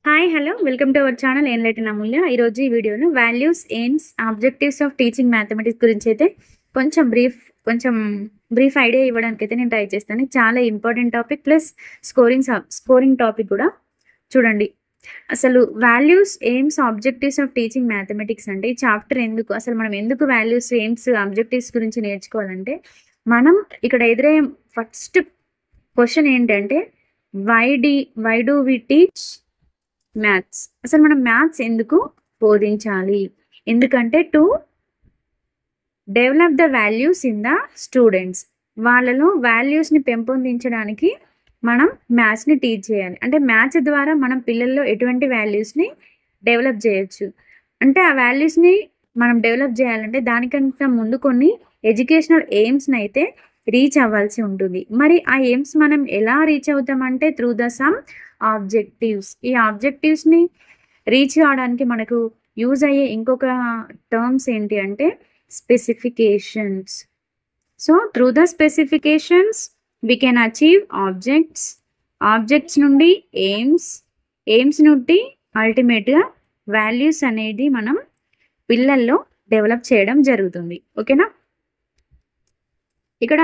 Hi hello welcome to our channel enlighten Amulya. ఈరోజు ఈ వీడియోలో values, aims, objectives of teaching mathematics గురించి అయితే కొంచెం బ్రీఫ్ ఐడియా ఇవ్వడానికి అయితే నేను ట్రై చేస్తాను. చాలా important topic plus scoring topic కూడా. చూడండి, అసలు values, aims, objectives of teaching mathematics అంటే ఈ చాప్టర్ ఎందుకు, అసలు మనం ఎందుకు వాల్యూస్, ఎయిమ్స్, ఆబ్జెక్టివ్స్ గురించి నేర్చుకోవాలంటే, మనం ఇక్కడ ఎదురయ్యే ఫస్ట్ క్వశ్చన్ ఏంటంటే why do we teach maths. అసలు మనం మ్యాథ్స్ ఎందుకు బోధించాలి? ఎందుకంటే to develop the values in the students. వాళ్ళలో వాల్యూస్ని పెంపొందించడానికి మనం మ్యాథ్స్ని టీచ్ చేయాలి. అంటే మ్యాథ్స్ ద్వారా మనం పిల్లల్లో ఎటువంటి వాల్యూస్ని డెవలప్ చేయొచ్చు అంటే, ఆ వాల్యూస్ని మనం డెవలప్ చేయాలంటే దానికంటే ముందు కొన్ని ఎడ్యుకేషనల్ ఎయిమ్స్ని అయితే రీచ్ అవ్వాల్సి ఉంటుంది. మరి ఆ ఎయిమ్స్ మనం ఎలా రీచ్ అవుతామంటే త్రూ ద సమ్ ఆబ్జెక్టివ్స్. ఈ ఆబ్జెక్టివ్స్ని రీచ్ కావడానికి మనకు యూజ్ అయ్యే ఇంకొక టర్మ్స్ ఏంటి అంటే specifications. So through the specifications we can achieve objects నుండి ఎయిమ్స్ నుండి అల్టిమేట్గా వాల్యూస్ అనేది మనం పిల్లల్లో డెవలప్ చేయడం జరుగుతుంది. ఓకేనా? ఇక్కడ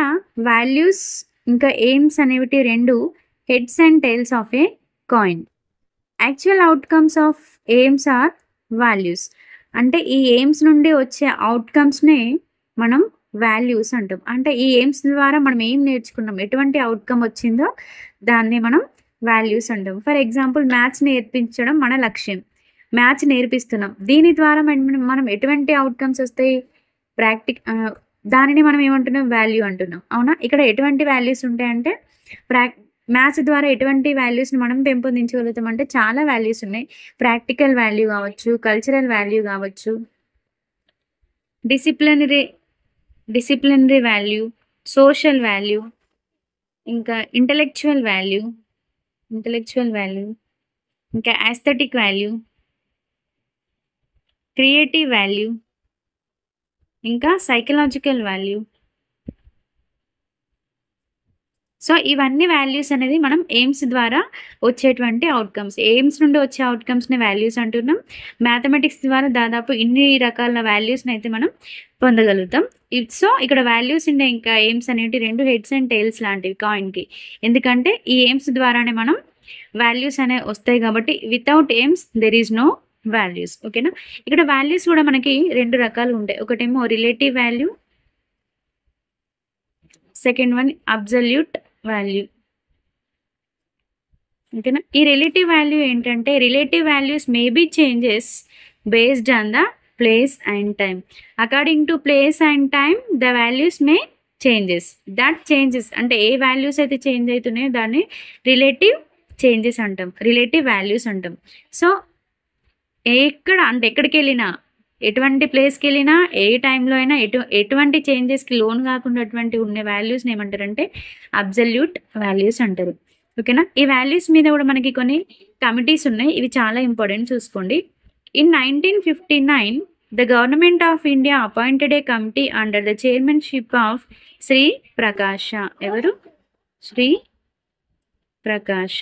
వాల్యూస్ ఇంకా ఎయిమ్స్ అనేవి రెండు heads and tails of a coin. Actual outcomes of aims are values. అంటే ఈ ఎయిమ్స్ నుండి వచ్చే అవుట్కమ్స్నే మనం వాల్యూస్ అంటాం. అంటే ఈ ఎయిమ్స్ ద్వారా మనం ఏం నేర్చుకున్నాం, ఎటువంటి అవుట్కమ్ వచ్చిందో దాన్ని మనం వాల్యూస్ అంటాం. ఫర్ ఎగ్జాంపుల్, మ్యాథ్స్ నేర్పించడం మన లక్ష్యం. మ్యాథ్స్ నేర్పిస్తున్నాం, దీని ద్వారా మనం ఎటువంటి అవుట్కమ్స్ వస్తాయి, దానిని మనం ఏమంటున్నాం, వాల్యూ అంటున్నాం. అవునా? ఇక్కడ ఎటువంటి వాల్యూస్ ఉంటాయంటే మ్యాథ్స్ ద్వారా ఎటువంటి వాల్యూస్ని మనం పెంపొందించగలుగుతాం అంటే చాలా వాల్యూస్ ఉన్నాయి. ప్రాక్టికల్ వాల్యూ కావచ్చు, కల్చరల్ వాల్యూ కావచ్చు, డిసిప్లినరీ వాల్యూ, సోషల్ వాల్యూ, ఇంకా ఇంటలెక్చువల్ వాల్యూ, ఇంకా ఆస్థెటిక్ వాల్యూ, క్రియేటివ్ వాల్యూ, ఇంకా సైకలాజికల్ వాల్యూ. సో ఇవన్నీ వాల్యూస్ అనేది మనం ఎయిమ్స్ ద్వారా వచ్చేటువంటి అవుట్కమ్స్. ఎయిమ్స్ నుండి వచ్చే అవుట్కమ్స్ని వాల్యూస్ అంటున్నాం. మ్యాథమెటిక్స్ ద్వారా దాదాపు ఇన్ని రకాల వాల్యూస్ని అయితే మనం పొందగలుగుతాం. సో ఇక్కడ వాల్యూస్ ఉండే ఇంకా ఎయిమ్స్ అనేవి రెండు హెడ్స్ అండ్ టైల్స్ లాంటివి కాయిన్కి. ఎందుకంటే ఈ ఎయిమ్స్ ద్వారానే మనం వాల్యూస్ అనేవి వస్తాయి కాబట్టి without aims there is no values. ఓకేనా? ఇక్కడ వాల్యూస్ కూడా మనకి రెండు రకాలు ఉంటాయి. ఒకటేమో relative value, second one absolute value. ఓకేనా? ఈ రిలేటివ్ వాల్యూ ఏంటంటే, relative values may be changes based on the place and time. According to place and time the values may changes. అంటే ఏ వాల్యూస్ అయితే చేంజ్ అవుతున్నాయో దాన్ని రిలేటివ్ చేంజెస్ అంటాం, relative values అంటాం. సో ఎక్కడికి వెళ్ళినా, ఎటువంటి ప్లేస్కి వెళ్ళినా, ఏ టైంలో అయినా ఎటువంటి చేంజెస్కి లోన్ కాకుండా ఉన్న వాల్యూస్ని ఏమంటారంటే అబ్సల్యూట్ వాల్యూస్ అంటారు. ఓకేనా? ఈ వాల్యూస్ మీద కూడా మనకి కొన్ని కమిటీస్ ఉన్నాయి, ఇవి చాలా ఇంపార్టెంట్, చూసుకోండి. In 1959 the government of India appointed a committee under the chairmanship of Shri Prakasa. ఎవరు? Shri Prakasa.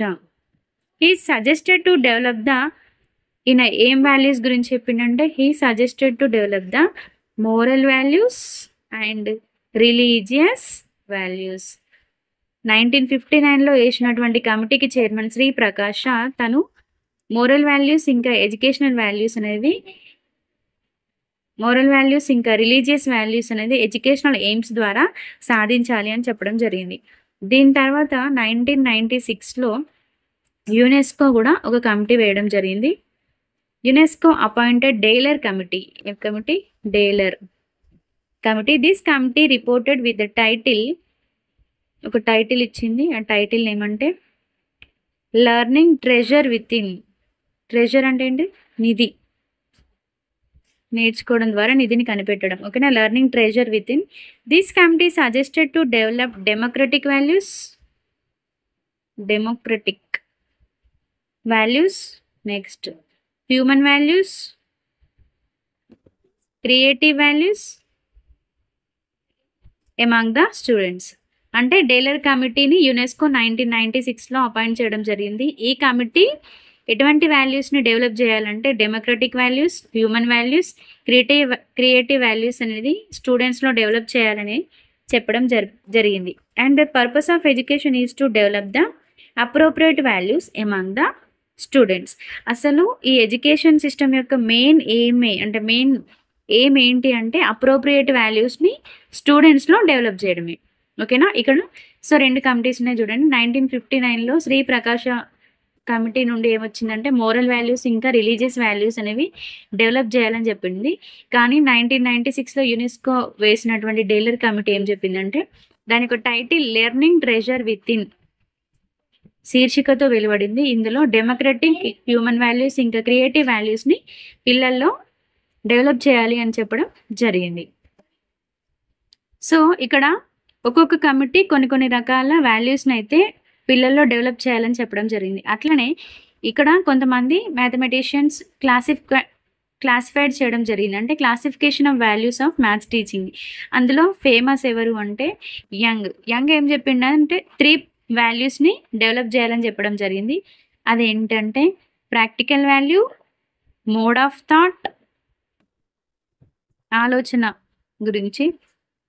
He suggested to develop the ఈయన ఏం వాల్యూస్ గురించి చెప్పిండంటే, he suggested to develop the moral values and religious values. 1959లో వేసినటువంటి కమిటీకి చైర్మన్ శ్రీ ప్రకాశ తను మోరల్ వాల్యూస్ ఇంకా ఎడ్యుకేషనల్ వాల్యూస్ అనేది, మోరల్ వాల్యూస్ ఇంకా రిలీజియస్ వాల్యూస్ అనేది ఎడ్యుకేషనల్ ఎయిమ్స్ ద్వారా సాధించాలి అని చెప్పడం జరిగింది. దీని తర్వాత 1996లో యునెస్కో కూడా ఒక కమిటీ వేయడం జరిగింది. UNESCO appointed Daler Committee. Daler Committee. This committee reported with the title, ఒక టైటిల్ ఇచ్చింది. ఆ టైటిల్ ఏమంటే లెర్నింగ్ ట్రెజర్ విత్-ఇన్. ట్రెజర్ అంటే ఏంటి? నిధి. నేర్చుకోవడం ద్వారా నిధిని కనిపెట్టడం. ఓకేనా? Learning treasure with-in. This committee suggested to develop democratic values, next human values, creative values among the students. అంటే డేలర్ కమిటీని యునెస్కో 1996లో అపాయింట్ చేయడం జరిగింది. ఈ కమిటీ ఎటువంటి వాల్యూస్ని డెవలప్ చేయాలంటే democratic values, human values, creative values అనేది స్టూడెంట్స్లో డెవలప్ చేయాలని చెప్పడం జరిగింది. And the purpose of education is to develop the appropriate values among the students. అసలు ఈ ఎడ్యుకేషన్ సిస్టమ్ యొక్క మెయిన్ ఎయిమ్ ఏంటి అంటే అప్రోప్రియేట్ వాల్యూస్ని స్టూడెంట్స్లో డెవలప్ చేయడమే. ఓకేనా. ఇక్కడ సో 2 కమిటీస్ ఉన్నాయి చూడండి. 1959లో శ్రీ ప్రకాశ కమిటీ నుండి ఏమొచ్చిందంటే మోరల్ వాల్యూస్ ఇంకా రిలీజియస్ వాల్యూస్ అనేవి డెవలప్ చేయాలని చెప్పింది. కానీ 1996లో యునెస్కో వేసినటువంటి డేలర్ కమిటీ ఏం చెప్పిందంటే దానికి ఒక title learning treasure within శీర్షికతో వెలువడింది. ఇందులో డెమోక్రటిక్, హ్యూమన్ వాల్యూస్ ఇంకా క్రియేటివ్ వాల్యూస్ని పిల్లల్లో డెవలప్ చేయాలి అని చెప్పడం జరిగింది. సో ఇక్కడ ఒక్కొక్క కమిటీ కొన్ని రకాల వాల్యూస్ని అయితే పిల్లల్లో డెవలప్ చేయాలని చెప్పడం జరిగింది. అట్లనే ఇక్కడ కొంతమంది మ్యాథమెటిషియన్స్ క్లాసిఫైడ్ చేయడం జరిగింది. అంటే classification of values of maths teaching. అందులో ఫేమస్ ఎవరు అంటే యంగ్ ఏం చెప్పిండంటే 3 వాల్యూస్ని డెవలప్ చేయాలని చెప్పడం జరిగింది. అదేంటంటే practical value, mode of thought ఆలోచన గురించి,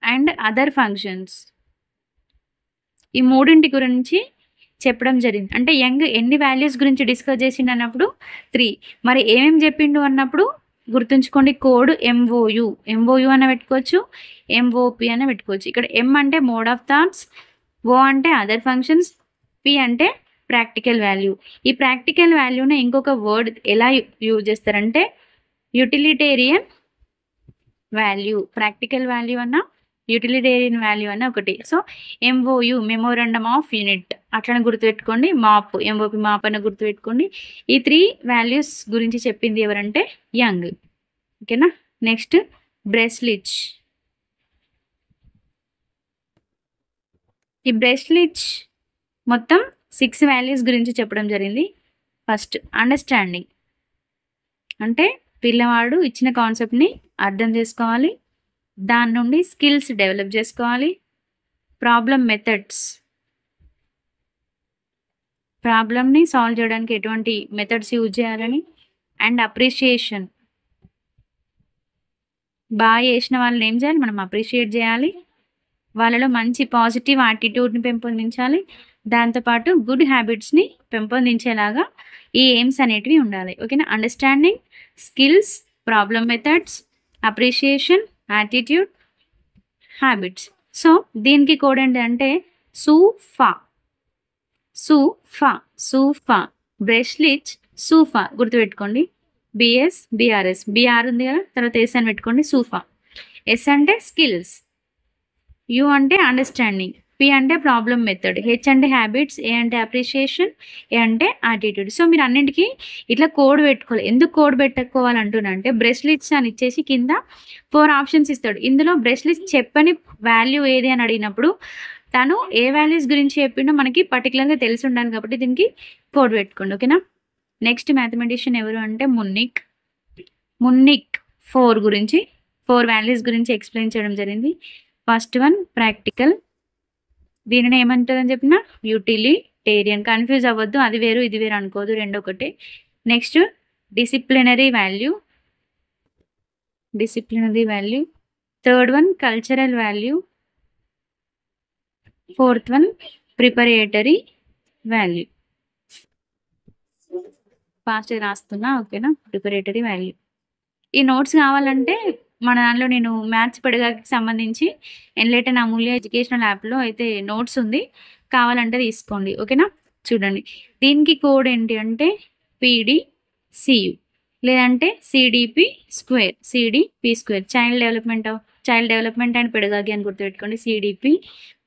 అండ్ అదర్ ఫంక్షన్స్. ఈ 3 గురించి చెప్పడం జరిగింది. అంటే యంగ్ ఎన్ని వాల్యూస్ గురించి డిస్కస్ చేసిండు అన్నప్పుడు 3. మరి ఏమేమి చెప్పిండు అన్నప్పుడు గుర్తుంచుకోండి. కోడ్ ఎంఓయు అన్న పెట్టుకోవచ్చు, ఎంఓపి అన్న పెట్టుకోవచ్చు. ఇక్కడ ఎం అంటే మోడ్ ఆఫ్ థాట్స్, ఓ అంటే అదర్ ఫంక్షన్స్, పి అంటే ప్రాక్టికల్ వాల్యూ. ఈ ప్రాక్టికల్ వాల్యూని ఇంకొక వర్డ్ ఎలా యూజ్ చేస్తారంటే యూటిలిటేరియన్ వాల్యూ. ప్రాక్టికల్ వాల్యూ అన్న యూటిలిటేరియన్ వాల్యూ అన్న ఒకటి. So MoU memorandum of unit అట్లా గుర్తుపెట్టుకోండి. ఎంఓపి మాప్ అన్న గుర్తుపెట్టుకోండి. ఈ 3 వాల్యూస్ గురించి చెప్పింది ఎవరంటే యంగ్. ఓకేనా. నెక్స్ట్ బ్రెస్లిచ్. ఈ బ్రెస్లిచ్ మొత్తం 6 వాల్యూస్ గురించి చెప్పడం జరిగింది. ఫస్ట్ అండర్స్టాండింగ్, అంటే పిల్లవాడు ఇచ్చిన కాన్సెప్ట్ని అర్థం చేసుకోవాలి, దాని నుండి స్కిల్స్ డెవలప్ చేసుకోవాలి. ప్రాబ్లం మెథడ్స్, ప్రాబ్లమ్ని సాల్వ్ చేయడానికి ఎటువంటి మెథడ్స్ యూజ్ చేయాలని. అండ్ అప్రిషియేషన్, బాగా చేసిన వాళ్ళని ఏం చేయాలి మనం అప్రిషియేట్ చేయాలి, వాళ్ళలో మంచి పాజిటివ్ యాటిట్యూడ్ని పెంపొందించాలి. దాంతోపాటు గుడ్ హ్యాబిట్స్ని పెంపొందించేలాగా ఈ ఎయిమ్స్ అనేటివి ఉండాలి. ఓకేనా. Understanding, skills, problem methods, appreciation, attitude, habits. So దీనికి కోడ్ ఏంటంటే సూఫా బ్రెస్లిచ్ సూఫా గుర్తుపెట్టుకోండి. బిఆర్ఎస్ బిఆర్ ఉంది కదా, తర్వాత ఎస్ అని పెట్టుకోండి. సూఫా. ఎస్ అంటే స్కిల్స్, యు అంటే అండర్స్టాండింగ్, పి అంటే ప్రాబ్లం మెథడ్, హెచ్ అంటే హ్యాబిట్స్, ఏ అంటే అప్రిషియేషన్, ఏ అంటే యాటిట్యూడ్. సో మీరు అన్నింటికీ ఇట్లా కోడ్ పెట్టుకోవాలి. ఎందుకు కోడ్ పెట్టుకోవాలంటున్నా బ్రెస్లిట్స్ అని ఇచ్చేసి కింద 4 ఆప్షన్స్ ఇస్తాడు. ఇందులో బ్రెస్లిట్స్ చెప్పని వాల్యూ ఏది అని అడిగినప్పుడు తను ఏ వాల్యూస్ గురించి చెప్పిండో మనకి పర్టికులర్గా తెలిసి ఉండాలి కాబట్టి దీనికి కోడ్ పెట్టుకోండి. ఓకేనా. నెక్స్ట్ మ్యాథమెటిషియన్ ఎవరు అంటే మున్నిక్ 4 వాల్యూస్ గురించి ఎక్స్ప్లెయిన్ చేయడం జరిగింది. ఫస్ట్ వన్ ప్రాక్టికల్, దీనిని ఏమంటారని చెప్పిన యూటిలిటేరియన్. కన్ఫ్యూజ్ అవ్వద్దు, అది వేరు ఇది వేరు అనుకోదు, రెండు ఒకటే. Next disciplinary value. Third one cultural value. Fourth one preparatory value. Fast రాస్తున్నా. ఓకేనా. Preparatory value. ఈ నోట్స్ కావాలంటే మన దాంట్లో నేను మ్యాథ్స్ పెడగాకి సంబంధించి ఎన్లైటన్ అమూల్య ఎడ్యుకేషనల్ యాప్లో అయితే నోట్స్ ఉంది, కావాలంటే తీసుకోండి. ఓకేనా. చూడండి, దీనికి కోడ్ ఏంటి అంటే PDCU లేదంటే CDP square. Child development and పెడగాకి అని గుర్తుపెట్టుకోండి. CDP,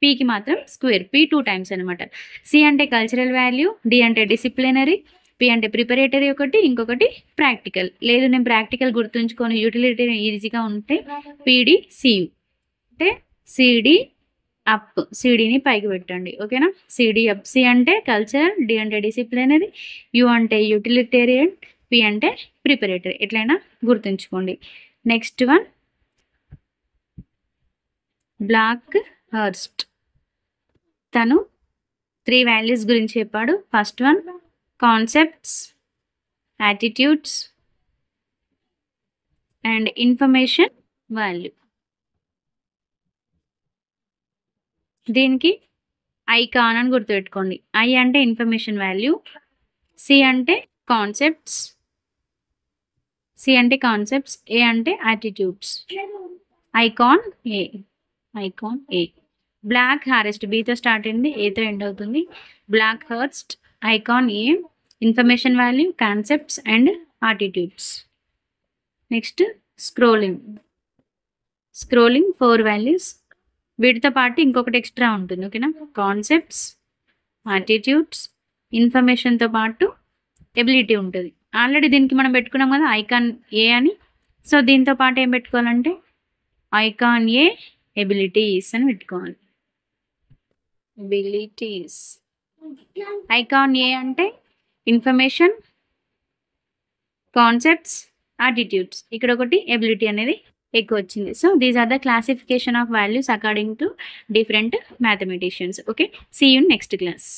పీకి మాత్రం స్క్వేర్, P 2 టైమ్స్ అనమాట. C అంటే కల్చరల్ వాల్యూ, D అంటే డిసిప్లినరీ, P అంటే ప్రిపరేటరీ ఒకటి, ఇంకొకటి ప్రాక్టికల్. లేదు నేను ప్రాక్టికల్ గుర్తుంచుకొని యూటిలిటేరియన్ ఈజీగా ఉంటే PDCU అంటే CD అప్, CDని పైకి పెట్టండి. ఓకేనా. CD up. C అంటే కల్చరల్, D అంటే డిసిప్లినరీ, U అంటే యూటిలిటేరియన్, P అంటే ప్రిపరేటరీ. ఎట్లయినా గుర్తుంచుకోండి. Next one Blackhurst. తను 3 వాల్యూస్ గురించి చెప్పాడు. First one concepts, attitudes and information value. దీనికి ఐకాన్ అని గుర్తుపెట్టుకోండి. ఐ అంటే ఇన్ఫర్మేషన్ వాల్యూ, సి అంటే కాన్సెప్ట్స్, ఏ అంటే యాటిట్యూడ్స్. Icon A. బ్లాక్ హారెస్ట్ బీతో స్టార్ట్ అయింది, ఏతో ఎండ్ అవుతుంది. Blackhurst, icon A, information value, concepts and attitudes. Next scrolling 4 values. వీటితో పాటు ఇంకొకటి ఎక్స్ట్రా ఉంటుంది, ఓకేనా. కాన్సెప్ట్స్, యాటిట్యూడ్స్, ఇన్ఫర్మేషన్తో పాటు ఎబిలిటీ ఉంటుంది. ఆల్రెడీ దీనికి మనం పెట్టుకున్నాం కదా ఐకాన్ ఏ అని. సో దీంతో పాటు ఏం పెట్టుకోవాలంటే ఐకాన్ ఏ ఎబిలిటీస్ అని పెట్టుకోవాలి. ఎబిలిటీస్. ఐకాన్ ఏ అంటే ఇన్ఫర్మేషన్, కాన్సెప్ట్స్, యాటిట్యూడ్స్. ఇక్కడ ఒకటి ఎబిలిటీ అనేది ఎక్కువ వచ్చింది. So these are the classification of values according to different mathematicians. Okay, see you next class.